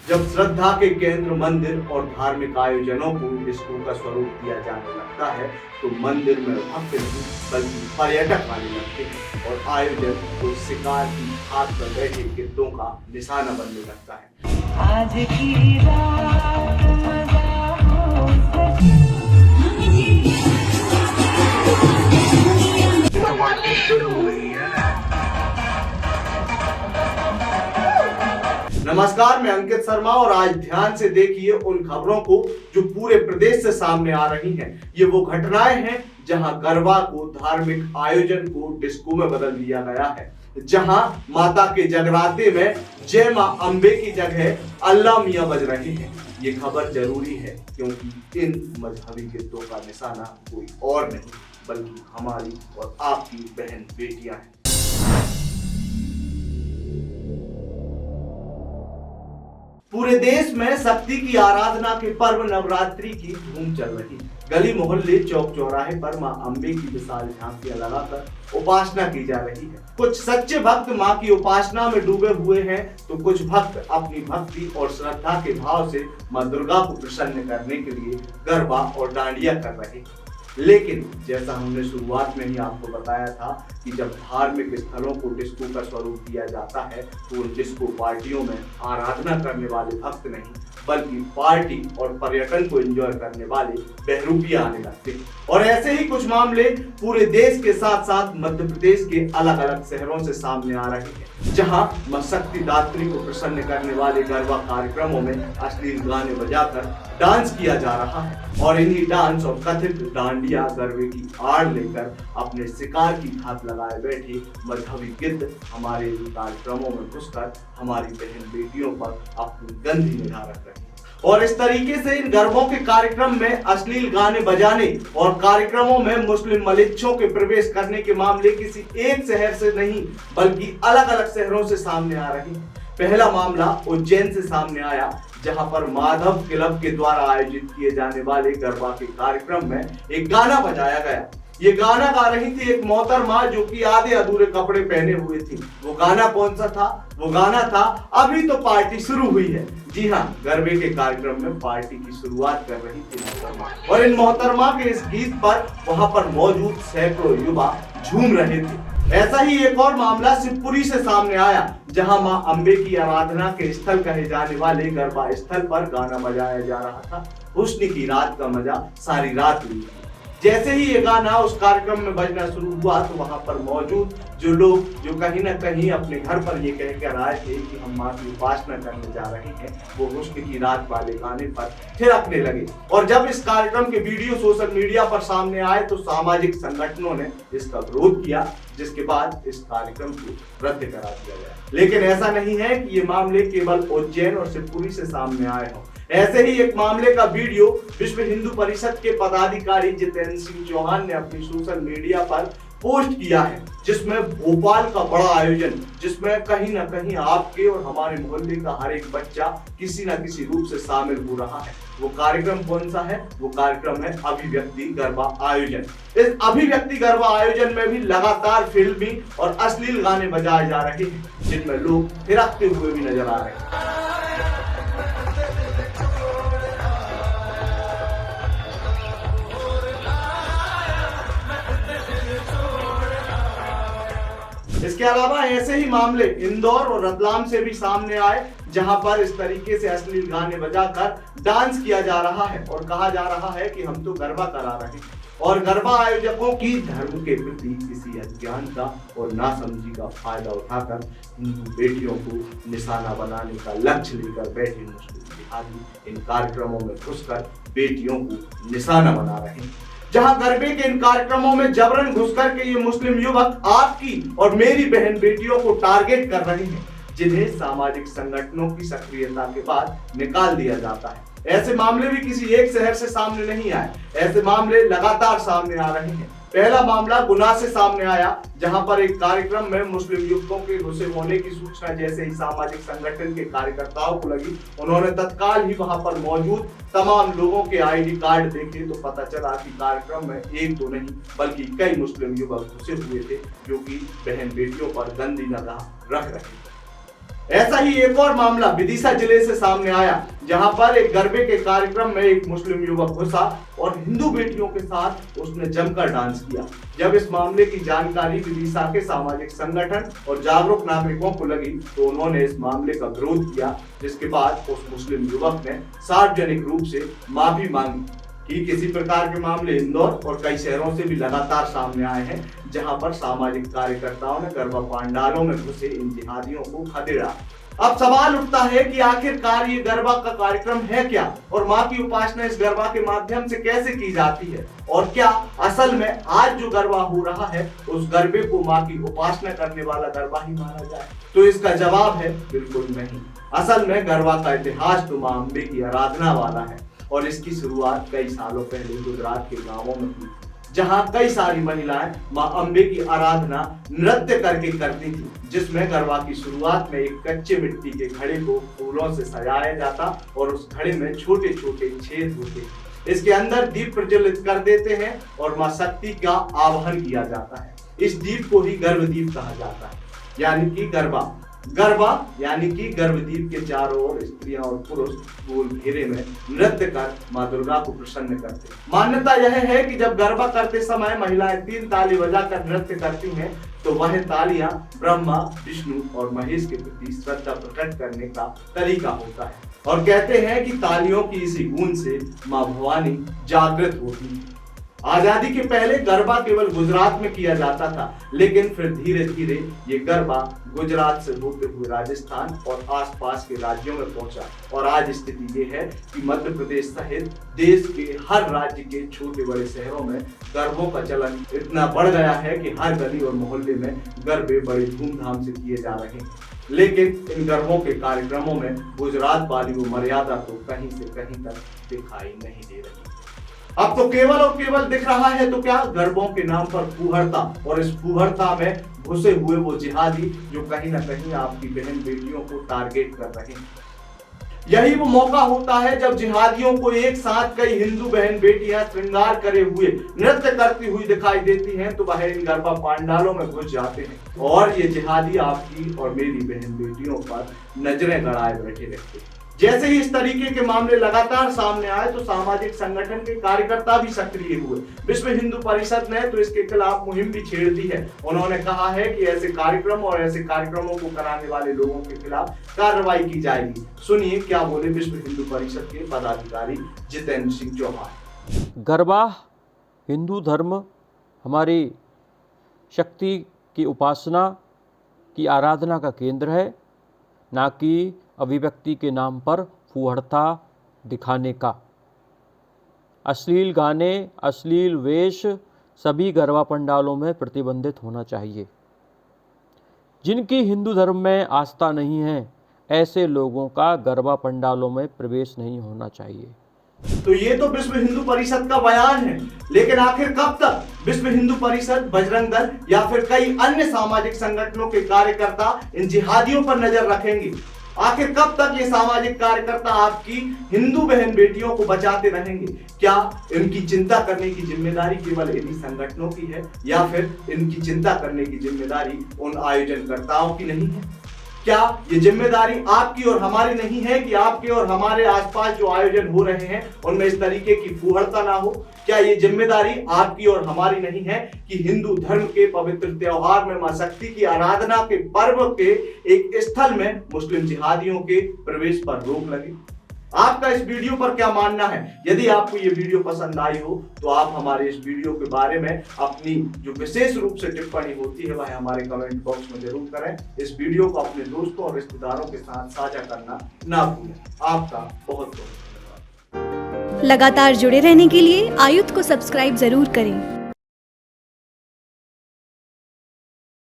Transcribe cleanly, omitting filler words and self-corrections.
जब श्रद्धा के केंद्र मंदिर और धार्मिक आयोजनों को डिस्को का स्वरूप दिया जाने लगता है तो मंदिर में भक्त नहीं बल्कि पर्यटक आने लगते हैं और आयोजन तो शिकार की हाथ पर बैठे गिद्धों का निशाना बनने लगता है। आज की रात मजा हो नमस्कार, मैं अंकित शर्मा और आज ध्यान से देखिए उन खबरों को जो पूरे प्रदेश से सामने आ रही हैं। ये वो घटनाएं हैं जहां गरबा को, धार्मिक आयोजन को डिस्को में बदल दिया गया है, जहां माता के जगराते में जय मां अम्बे की जगह अल्लाह मियां बज रहे हैं। ये खबर जरूरी है क्योंकि इन मजहबी गिद्धों का निशाना कोई और नहीं बल्कि हमारी और आपकी बहन बेटियां हैं। पूरे देश में शक्ति की आराधना के पर्व नवरात्रि की धूम चल रही है। गली मोहल्ले, चौक चौराहे पर मां अम्बे की विशाल झांकियां लगाकर उपासना की जा रही है। कुछ सच्चे भक्त मां की उपासना में डूबे हुए हैं तो कुछ भक्त अपनी भक्ति और श्रद्धा के भाव से मां दुर्गा को प्रसन्न करने के लिए गरबा और डांडिया कर रहे हैं। लेकिन जैसा हमने शुरुआत में ही आपको बताया था कि जब धार्मिक स्थलों को डिस्को का स्वरूप दिया जाता है तो उन डिस्को पार्टियों में आराधना करने वाले भक्त नहीं बल्कि पार्टी और पर्यटन को एंजॉय करने वाले बहरूपिया आने लगते हैं। और ऐसे ही कुछ मामले पूरे देश के साथ साथ मध्य प्रदेश के अलग अलग शहरों से सामने आ रहे हैं, जहां मां शक्ति दात्री को प्रसन्न करने वाले गरबा कार्यक्रमों में अश्लील गाने बजाकर डांस किया जा रहा है और इन्हीं डांस और कथित डांडिया गरबे की आड़ लेकर अपने शिकार की घात लगाए बैठे मजहबी गिद्ध हमारे कार्यक्रमों में घुसकर हमारी बहन बेटियों पर अपनी गंदी निगाह रख रहे हैं। और इस तरीके से इन गरबों के कार्यक्रम में अश्लील गाने बजाने और कार्यक्रमों में मुस्लिम मलिच्छों के प्रवेश करने के मामले किसी एक शहर से नहीं बल्कि अलग अलग शहरों से सामने आ रहे हैं। पहला मामला उज्जैन से सामने आया, जहां पर माधव क्लब के द्वारा आयोजित किए जाने वाले गरबा के कार्यक्रम में एक गाना बजाया गया। ये गाना गा रही थी एक मोहतरमा जो कि आधे अधूरे कपड़े पहने हुए थी। वो गाना कौन सा था? वो गाना था अभी तो पार्टी शुरू हुई है। जी हाँ, गरबे के कार्यक्रम में पार्टी की शुरुआत कर रही थी मोहतरमा और इन मोहतरमा के इस गीत पर वहां पर मौजूद सैकड़ों युवा झूम रहे थे। ऐसा ही एक और मामला शिवपुरी से सामने आया, जहां मां अम्बे की आराधना के स्थल कहे जाने वाले गरबा स्थल पर गाना बजाया जा रहा था। हुस्न की रात का मजा सारी रात ली। जैसे ही ये गाना उस कार्यक्रम में बजना शुरू हुआ तो वहां पर मौजूद जो लोग जो कहीं ना कहीं अपने घर पर ये कह कर आए थे कि हम मां की उपासना करने जा रहे हैं, वो हुस्न की रात वाले गाने पर थिरकने लगे। और जब इस कार्यक्रम के वीडियो सोशल मीडिया पर सामने आए तो सामाजिक संगठनों ने इसका विरोध किया, जिसके बाद इस कार्यक्रम को रद्द करा दिया गया। लेकिन ऐसा नहीं है कि ये मामले केवल उज्जैन और शिवपुरी से सामने आए हों। ऐसे ही एक मामले का वीडियो विश्व हिंदू परिषद के पदाधिकारी जितेंद्र सिंह चौहान ने अपनी सोशल मीडिया पर पोस्ट किया है, जिसमें भोपाल का बड़ा आयोजन, जिसमें कहीं ना कहीं आपके और हमारे मोहल्ले का हर एक बच्चा किसी न किसी रूप से शामिल हो रहा है। वो कार्यक्रम कौन सा है? वो कार्यक्रम है अभिव्यक्ति गरबा आयोजन। इस अभिव्यक्ति गरबा आयोजन में भी लगातार फिल्मी और अश्लील गाने बजाए जा रहे हैं, जिनमें लोग थिरकते हुए भी नजर आ रहे हैं। इसके अलावा ऐसे ही मामले इंदौर और रतलाम से भी सामने आए, जहां पर इस तरीके से अश्लील गाने बजाकर डांस किया जा रहा है और कहा जा रहा है कि हम तो गरबा करा रहे हैं। और गरबा आयोजकों की धर्म के प्रति किसी अज्ञानता और नासमझी का फायदा उठाकर हिंदू बेटियों को निशाना बनाने का लक्ष्य लेकर बैठे मुस्लिम जिहादी इन कार्यक्रमों में घुसकर बेटियों को निशाना बना रहे हैं। जहां गरबे के इन कार्यक्रमों में जबरन घुसकर के ये मुस्लिम युवक आपकी और मेरी बहन बेटियों को टारगेट कर रहे हैं, जिन्हें सामाजिक संगठनों की सक्रियता के बाद निकाल दिया जाता है। ऐसे मामले भी किसी एक शहर से सामने नहीं आए, ऐसे मामले लगातार सामने आ रहे हैं। पहला मामला गुना से सामने आया, जहां पर एक कार्यक्रम में मुस्लिम युवकों के घुसे होने की सूचना जैसे ही सामाजिक संगठन के कार्यकर्ताओं को लगी, उन्होंने तत्काल ही वहां पर मौजूद तमाम लोगों के आईडी कार्ड देखे तो पता चला कि कार्यक्रम में एक तो नहीं बल्कि कई मुस्लिम युवक घुसे हुए थे, जो कि बहन बेटियों पर गंदी निगाह रख रहे थे। ऐसा ही एक और मामला विदिशा जिले से सामने आया, जहां पर एक गरबे के कार्यक्रम में एक मुस्लिम युवक घुसा और हिंदू बेटियों के साथ उसने जमकर डांस किया। जब इस मामले की जानकारी विदिशा के सामाजिक संगठन और जागरूक नागरिकों को लगी तो उन्होंने इस मामले का विरोध किया, जिसके बाद उस मुस्लिम युवक ने सार्वजनिक रूप से माफी मांगी। कि किसी प्रकार के मामले इंदौर और कई शहरों से भी लगातार सामने आए हैं, जहां पर सामाजिक कार्यकर्ताओं ने गरबा पंडालों में घुसे इन जिहादियों को खदेड़ा। अब सवाल उठता है कि आखिरकार ये गरबा का कार्यक्रम है क्या और मां की उपासना इस गरबा के माध्यम से कैसे की जाती है, और क्या असल में आज जो गरबा हो रहा है उस गरबे को मां की उपासना करने वाला गरबा ही माना जाए? तो इसका जवाब है बिल्कुल नहीं। असल में गरबा का इतिहास तो मां अम्बे की आराधना वाला है और इसकी शुरुआत कई सालों पहले गुजरात के गांवों में हुई, जहां कई सारी महिलाएं मां अम्बे की आराधना नृत्य करके करती थी, जिसमें गरबा की शुरुआत में एक कच्चे मिट्टी के घड़े को फूलों से सजाया जाता और उस घड़े में छोटे छोटे छेद होते। इसके अंदर दीप प्रज्वलित कर देते हैं और मां शक्ति का आवाहन किया जाता है। इस दीप को ही गर्भदीप कहा जाता है, यानी कि गरबा यानी कि गर्भदीप के चारों ओर स्त्रियां और पुरुष गोल घेरे में नृत्य कर मां दुर्गा को प्रसन्न करते। मान्यता यह है कि जब गरबा करते समय महिलाएं 3 ताली बजाकर नृत्य करती हैं तो वह तालियां ब्रह्मा, विष्णु और महेश के प्रति श्रद्धा प्रकट करने का तरीका होता है, और कहते हैं कि तालियों की इसी गूंज से मां भवानी जागृत होती है। आजादी के पहले गरबा केवल गुजरात में किया जाता था, लेकिन फिर धीरे धीरे ये गरबा गुजरात से होते हुए राजस्थान और आसपास के राज्यों में पहुंचा, और आज स्थिति ये है कि मध्य प्रदेश सहित देश के हर राज्य के छोटे बड़े शहरों में गरबों का चलन इतना बढ़ गया है कि हर गली और मोहल्ले में गरबे बड़ी धूमधाम से किए जा रहे हैं। लेकिन इन गरबों के कार्यक्रमों में गुजरात वाली वो मर्यादा तो कहीं से कहीं तक दिखाई नहीं दे रही। अब तो केवल और केवल दिख रहा है तो क्या गरबों के नाम पर फूहड़ता, और इस फूहड़ता में घुसे हुए वो जिहादी जो कहीं ना कहीं आपकी बहन बेटियों को टारगेट कर रहे हैं। यही वो मौका होता है जब जिहादियों को एक साथ कई हिंदू बहन बेटियां श्रृंगार करे हुए नृत्य करती हुई दिखाई देती हैं तो वह इन गरबा पंडालों में घुस जाते हैं और ये जिहादी आपकी और मेरी बहन बेटियों पर नजरें गड़ाए बैठे रहते हैं। जैसे ही इस तरीके के मामले लगातार सामने आए तो सामाजिक संगठन के कार्यकर्ता भी सक्रिय हुए। विश्व हिंदू परिषद ने तो इसके खिलाफ मुहिम भी छेड़ दी है। उन्होंने कहा है कि ऐसे कार्यक्रम और ऐसे कार्यक्रमों को कराने वाले लोगों के खिलाफ कार्रवाई की जाएगी। सुनिए क्या बोले विश्व हिंदू परिषद के पदाधिकारी जितेंद्र सिंह चौहान। गरबा हिंदू धर्म हमारी शक्ति की उपासना की आराधना का केंद्र है, ना कि अभिव्यक्ति के नाम पर फूहड़ता दिखाने का। अश्लील गाने, अश्लील वेश सभी गरबा पंडालों में प्रतिबंधित होना चाहिए। जिनकी हिंदू धर्म में आस्था नहीं है ऐसे लोगों का गरबा पंडालों में प्रवेश नहीं होना चाहिए। तो ये तो विश्व हिंदू परिषद का बयान है, लेकिन आखिर कब तक विश्व हिंदू परिषद, बजरंग दल या फिर कई अन्य सामाजिक संगठनों के कार्यकर्ता इन जिहादियों पर नजर रखेंगे? आखिर कब तक ये सामाजिक कार्यकर्ता आपकी हिंदू बहन बेटियों को बचाते रहेंगे? क्या इनकी चिंता करने की जिम्मेदारी केवल इन्हीं संगठनों की है या फिर इनकी चिंता करने की जिम्मेदारी उन आयोजनकर्ताओं की नहीं है? क्या ये जिम्मेदारी आपकी और हमारी नहीं है कि आपके और हमारे आसपास जो आयोजन हो रहे हैं उनमें इस तरीके की फूहड़ता ना हो? क्या ये जिम्मेदारी आपकी और हमारी नहीं है कि हिंदू धर्म के पवित्र त्योहार में मां शक्ति की आराधना के पर्व के एक स्थल में मुस्लिम जिहादियों के प्रवेश पर रोक लगे? आपका इस वीडियो पर क्या मानना है? यदि आपको ये वीडियो पसंद आई हो तो आप हमारे इस वीडियो के बारे में अपनी जो विशेष रूप से टिप्पणी होती है वह हमारे कमेंट बॉक्स में जरूर करें। इस वीडियो को अपने दोस्तों और रिश्तेदारों के साथ साझा करना ना भूलें। आपका बहुत बहुत धन्यवाद। लगातार जुड़े रहने के लिए आयुक्त को सब्सक्राइब जरूर करें।